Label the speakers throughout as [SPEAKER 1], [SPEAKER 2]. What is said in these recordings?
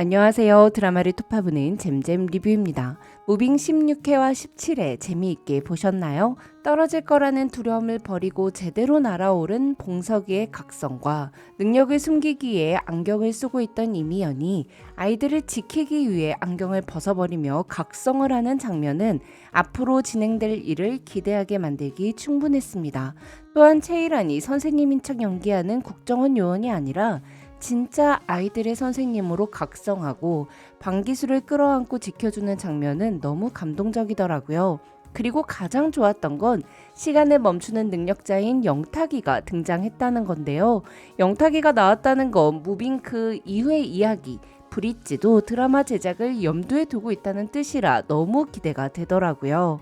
[SPEAKER 1] 안녕하세요. 드라마를 톱파보는 잼잼 리뷰입니다. 무빙 16회와 17회 재미있게 보셨나요? 떨어질 거라는 두려움을 버리고 제대로 날아오른 봉석이의 각성과 능력을 숨기기 위해 안경을 쓰고 있던 이미연이 아이들을 지키기 위해 안경을 벗어버리며 각성을 하는 장면은 앞으로 진행될 일을 기대하게 만들기 충분했습니다. 또한 최일환이 선생님인 척 연기하는 국정원 요원이 아니라 진짜 아이들의 선생님으로 각성하고 방기수를 끌어안고 지켜주는 장면은 너무 감동적이더라고요. 그리고 가장 좋았던 건 시간을 멈추는 능력자인 영탁이가 등장했다는 건데요. 영탁이가 나왔다는 건 무빙 그 이후의 이야기 브릿지도 드라마 제작을 염두에 두고 있다는 뜻이라 너무 기대가 되더라고요.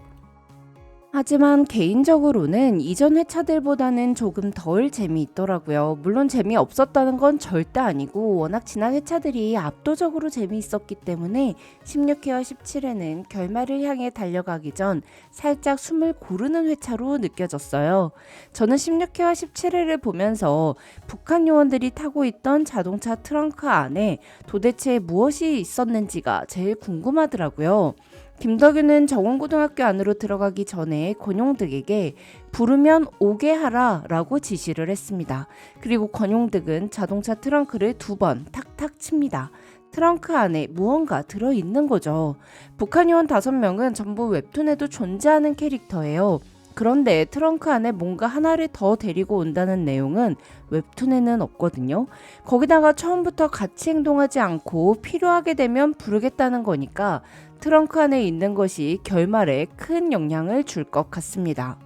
[SPEAKER 1] 하지만 개인적으로는 이전 회차들보다는 조금 덜 재미있더라고요. 물론 재미없었다는 건 절대 아니고 워낙 지난 회차들이 압도적으로 재미있었기 때문에 16회와 17회는 결말을 향해 달려가기 전 살짝 숨을 고르는 회차로 느껴졌어요. 저는 16회와 17회를 보면서 북한 요원들이 타고 있던 자동차 트렁크 안에 도대체 무엇이 있었는지가 제일 궁금하더라고요. 김덕윤은 정원고등학교 안으로 들어가기 전에 권용득에게 부르면 오게 하라 라고 지시를 했습니다. 그리고 권용득은 자동차 트렁크를 2번 탁탁 칩니다. 트렁크 안에 무언가 들어있는 거죠. 북한 요원 5명은 전부 웹툰에도 존재하는 캐릭터예요. 그런데 트렁크 안에 뭔가 하나를 더 데리고 온다는 내용은 웹툰에는 없거든요. 거기다가 처음부터 같이 행동하지 않고 필요하게 되면 부르겠다는 거니까 트렁크 안에 있는 것이 결말에 큰 영향을 줄 것 같습니다.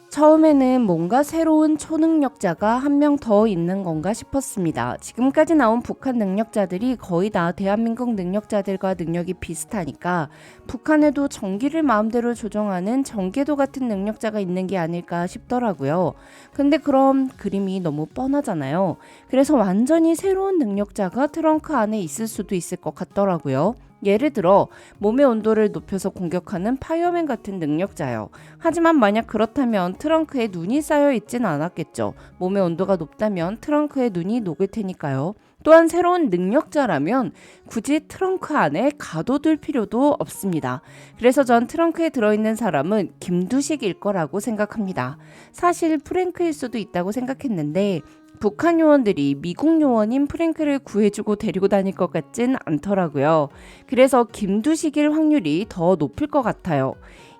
[SPEAKER 1] 처음에는 뭔가 새로운 초능력자가 한 명 더 있는 건가 싶었습니다. 지금까지 나온 북한 능력자들이 거의 다 대한민국 능력자들과 능력이 비슷하니까 북한에도 전기를 마음대로 조정하는 전개도 같은 능력자가 있는 게 아닐까 싶더라고요. 근데 그럼 그림이 너무 뻔하잖아요. 그래서 완전히 새로운 능력자가 트렁크 안에 있을 수도 있을 것 같더라고요. 예를 들어 몸의 온도를 높여서 공격하는 파이어맨 같은 능력자요. 하지만 만약 그렇다면 트렁크에 눈이 쌓여 있진 않았겠죠. 몸의 온도가 높다면 트렁크에 눈이 녹을 테니까요. 또한 새로운 능력자라면 굳이 트렁크 안에 가둬둘 필요도 없습니다. 그래서 전 트렁크에 들어있는 사람은 김두식일 거라고 생각합니다. 사실 프랭크일 수도 있다고 생각했는데 북한 요원들이 미국 요원인 프랭크를 구해주고 데리고 다닐 것 같진 않더라고요. 그래서 김두식일 확률이 더 높을 것 같아요.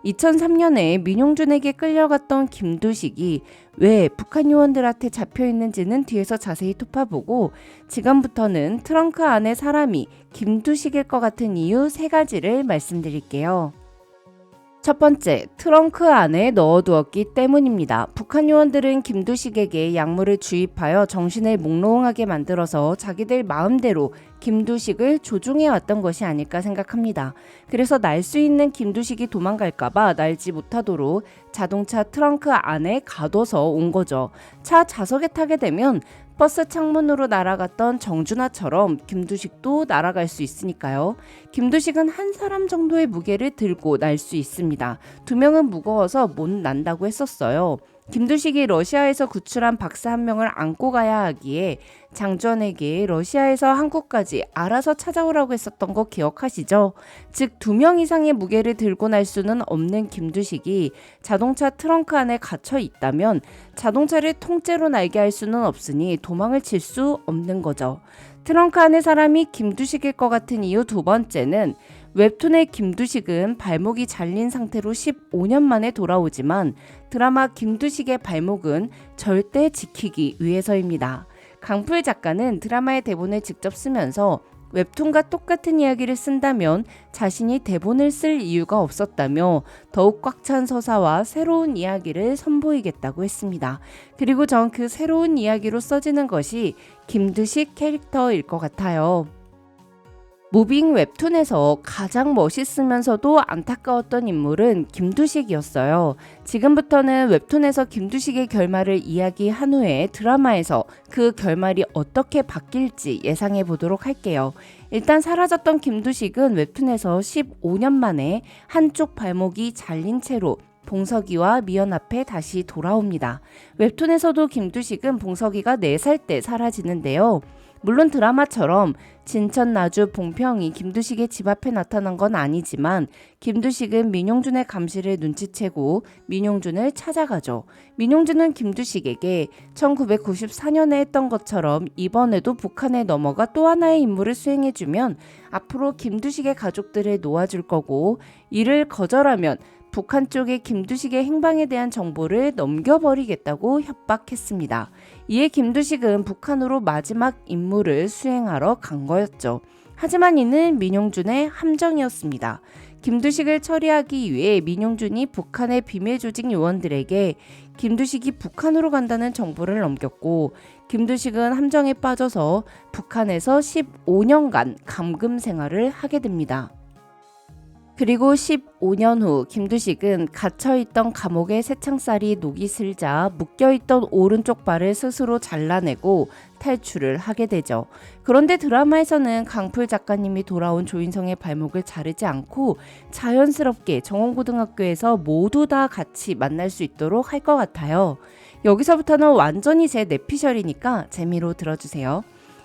[SPEAKER 1] 2003년에 민용준에게 끌려갔던 김두식이 왜 북한 요원들한테 잡혀있는지는 뒤에서 자세히 톱파보고 지금부터는 트렁크 안에 사람이 김두식일 것 같은 이유 3가지를 말씀드릴게요. 첫 번째, 트렁크 안에 넣어두었기 때문입니다. 북한 요원들은 김두식에게 약물을 주입하여 정신을 몽롱하게 만들어서 자기들 마음대로 김두식을 조종해 왔던 것이 아닐까 생각합니다. 그래서 날 수 있는 김두식이 도망갈까봐 날지 못하도록 자동차 트렁크 안에 가둬서 온 거죠. 차 좌석에 타게 되면 버스 창문으로 날아갔던 정준하처럼 김두식도 날아갈 수 있으니까요. 김두식은 한 사람 정도의 무게를 들고 날 수 있습니다. 2명은 무거워서 못 난다고 했었어요. 김두식이 러시아에서 구출한 박사 1명을 안고 가야 하기에 장전에게 러시아에서 한국까지 알아서 찾아오라고 했었던 거 기억하시죠? 즉 2명 이상의 무게를 들고 날 수는 없는 김두식이 자동차 트렁크 안에 갇혀 있다면 자동차를 통째로 날게 할 수는 없으니 도망을 칠 수 없는 거죠. 트렁크 안에 사람이 김두식일 것 같은 이유 2번째는 웹툰의 김두식은 발목이 잘린 상태로 15년 만에 돌아오지만 드라마 김두식의 발목은 절대 지키기 위해서입니다. 강풀 작가는 드라마의 대본을 직접 쓰면서 웹툰과 똑같은 이야기를 쓴다면 자신이 대본을 쓸 이유가 없었다며 더욱 꽉 찬 서사와 새로운 이야기를 선보이겠다고 했습니다. 그리고 전 그 새로운 이야기로 써지는 것이 김두식 캐릭터일 것 같아요. 무빙 웹툰에서 가장 멋있으면서도 안타까웠던 인물은 김두식이었어요. 지금부터는 웹툰에서 김두식의 결말을 이야기한 후에 드라마에서 그 결말이 어떻게 바뀔지 예상해 보도록 할게요. 일단 사라졌던 김두식은 웹툰에서 15년 만에 한쪽 발목이 잘린 채로 봉석이와 미연 앞에 다시 돌아옵니다. 웹툰에서도 김두식은 봉석이가 4살 때 사라지는데요. 물론 드라마처럼 진천, 나주, 봉평이 김두식의 집 앞에 나타난 건 아니지만 김두식은 민용준의 감시를 눈치채고 민용준을 찾아가죠. 민용준은 김두식에게 1994년에 했던 것처럼 이번에도 북한에 넘어가 또 하나의 임무를 수행해주면 앞으로 김두식의 가족들을 놓아줄 거고, 이를 거절하면 북한 쪽에 김두식의 행방에 대한 정보를 넘겨버리겠다고 협박했습니다. 이에 김두식은 북한으로 마지막 임무를 수행하러 간 거였죠. 하지만 이는 민용준의 함정이었습니다. 김두식을 처리하기 위해 민용준이 북한의 비밀 조직 요원들에게 김두식이 북한으로 간다는 정보를 넘겼고, 김두식은 함정에 빠져서 북한에서 15년간 감금 생활을 하게 됩니다. 그리고 15년 후 김두식은 갇혀있던 감옥의 새창살이 녹이 슬자 묶여있던 오른쪽 발을 스스로 잘라내고 탈출을 하게 되죠. 그런데 드라마에서는 강풀 작가님이 돌아온 조인성의 발목을 자르지 않고 자연스럽게 정원고등학교에서 모두 다 같이 만날 수 있도록 할 것 같아요. 여기서부터는 완전히 제 내피셜이니까 재미로 들어주세요.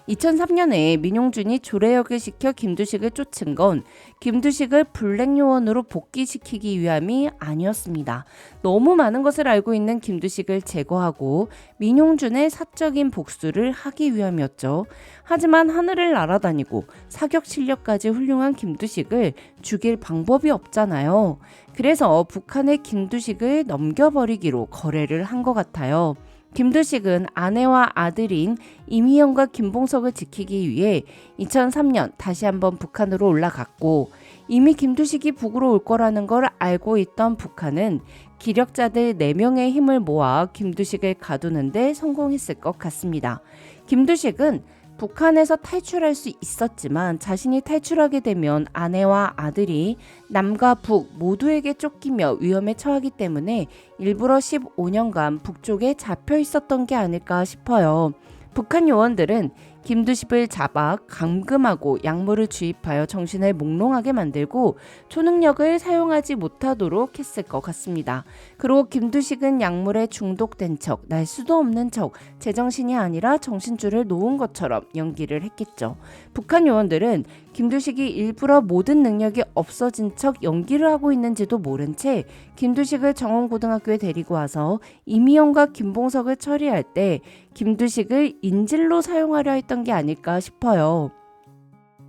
[SPEAKER 1] 2003년에 민용준이 조례역을 시켜 김두식을 쫓은 건 김두식을 블랙 요원으로 복귀시키기 위함이 아니었습니다. 너무 많은 것을 알고 있는 김두식을 제거하고 민용준의 사적인 복수를 하기 위함이었죠. 하지만 하늘을 날아다니고 사격 실력까지 훌륭한 김두식을 죽일 방법이 없잖아요. 그래서 북한의 김두식을 넘겨버리기로 거래를 한 것 같아요. 김두식은 아내와 아들인 임희영과 김봉석을 지키기 위해 2003년 다시 한번 북한으로 올라갔고, 이미 김두식이 북으로 올 거라는 걸 알고 있던 북한은 기력자들 4명의 힘을 모아 김두식을 가두는 데 성공했을 것 같습니다. 김두식은 북한에서 탈출할 수 있었지만 자신이 탈출하게 되면 아내와 아들이 남과 북 모두에게 쫓기며 위험에 처하기 때문에 일부러 15년간 북쪽에 잡혀 있었던 게 아닐까 싶어요. 북한 요원들은 김두식을 잡아 감금하고 약물을 주입하여 정신을 몽롱하게 만들고 초능력을 사용하지 못하도록 했을 것 같습니다. 그리고 김두식은 약물에 중독된 척, 날 수도 없는 척, 제정신이 아니라 정신줄을 놓은 것처럼 연기를 했겠죠. 북한 요원들은 김두식이 일부러 모든 능력이 없어진 척 연기를 하고 있는지도 모른 채 김두식을 정원고등학교에 데리고 와서 임희영과 김봉석을 처리할 때 김두식을 인질로 사용하려 했던 게 아닐까 싶어요.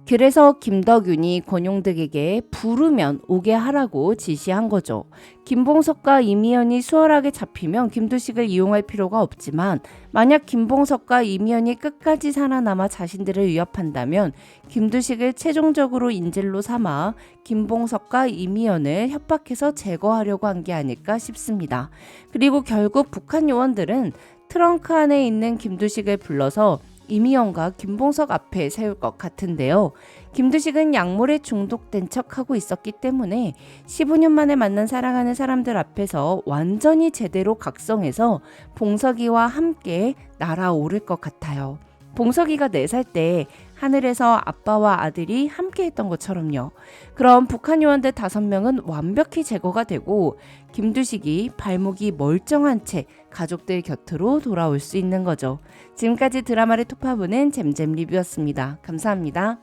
[SPEAKER 1] 그래서 김덕윤이 권용득에게 부르면 오게 하라고 지시한 거죠. 김봉석과 임희연이 수월하게 잡히면 김두식을 이용할 필요가 없지만 만약 김봉석과 임희연이 끝까지 살아남아 자신들을 위협한다면 김두식을 최종적으로 인질로 삼아 김봉석과 임희연을 협박해서 제거하려고 한 게 아닐까 싶습니다. 그리고 결국 북한 요원들은 트렁크 안에 있는 김두식을 불러서 임희영과 김봉석 앞에 세울 것 같은데요. 김두식은 약물에 중독된 척하고 있었기 때문에 15년 만에 만난 사랑하는 사람들 앞에서 완전히 제대로 각성해서 봉석이와 함께 날아오를 것 같아요. 봉석이가 4살 때 하늘에서 아빠와 아들이 함께 했던 것처럼요. 그럼 북한 요원들 5명은 완벽히 제거가 되고 김두식이 발목이 멀쩡한 채 가족들 곁으로 돌아올 수 있는 거죠. 지금까지 드라마를 톱파보는 잼잼 리뷰였습니다. 감사합니다.